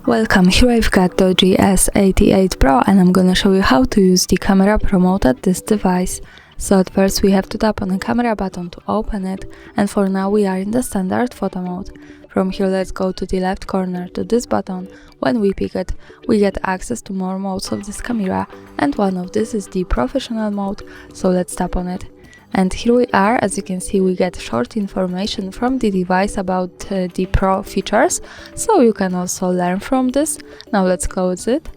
Welcome, here I've got DOOGEE S88 Pro and I'm gonna show you how to use the camera promote at this device. So at first we have to tap on the camera button to open it, and for now we are in the standard photo mode. From here let's go to the left corner to this button. When we pick it, we get access to more modes of this camera, and one of this is the professional mode, so let's tap on it. And here we are. As you can see, we get short information from the device about the Pro features, so you can also learn from this. Now let's close it,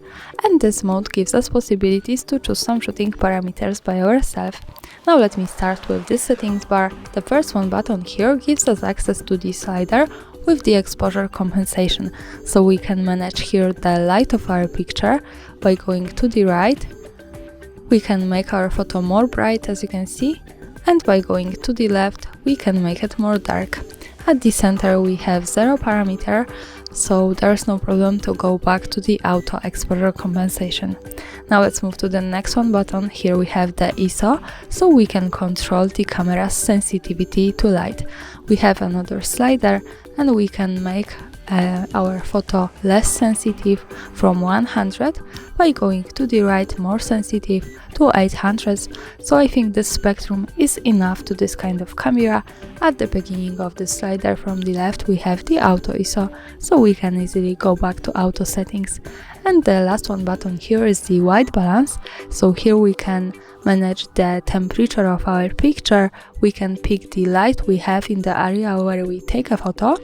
and this mode gives us possibilities to choose some shooting parameters by ourselves. Now let me start with this settings bar. The first one button here gives us access to the slider with the exposure compensation, so we can manage here the light of our picture by going to the right. We can make our photo more bright, as you can see, and by going to the left we can make it more dark. At the center we have 0 parameter, so there's no problem to go back to the auto exposure compensation. Now let's move to the next one button. Here we have the ISO, so we can control the camera's sensitivity to light. We have another slider and we can make our photo less sensitive from 100 by going to the right, more sensitive to 800. So I think this spectrum is enough to this kind of camera. At the beginning of the slider from the left we have the auto ISO, so we can easily go back to auto settings. And the last one button here is the white balance, so here we can manage the temperature of our picture. We can pick the light we have in the area where we take a photo,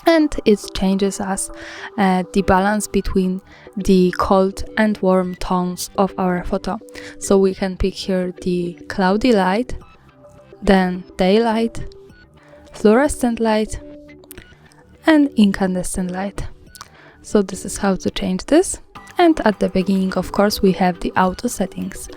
and it changes us the balance between the cold and warm tones of our photo. So we can pick here the cloudy light, then daylight, fluorescent light, and incandescent light. So this is how to change this. And at the beginning, of course, we have the auto settings.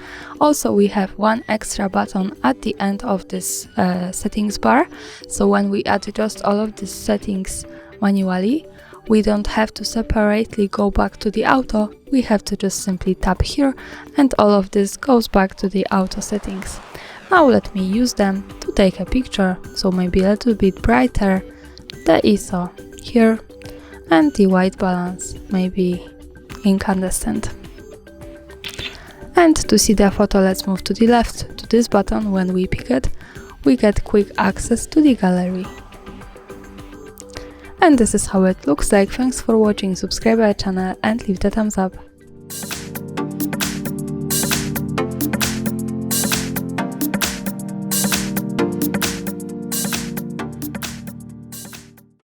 Also, we have one extra button at the end of this settings bar. So when we adjust all of these settings manually, we don't have to separately go back to the auto. We have to just simply tap here, and all of this goes back to the auto settings. Now let me use them to take a picture, so maybe a little bit brighter, the ISO here, and the white balance, maybe incandescent. And to see the photo, let's move to the left to this button. When we pick it, we get quick access to the gallery. And this is how it looks like. Thanks for watching, subscribe our channel and leave the thumbs up.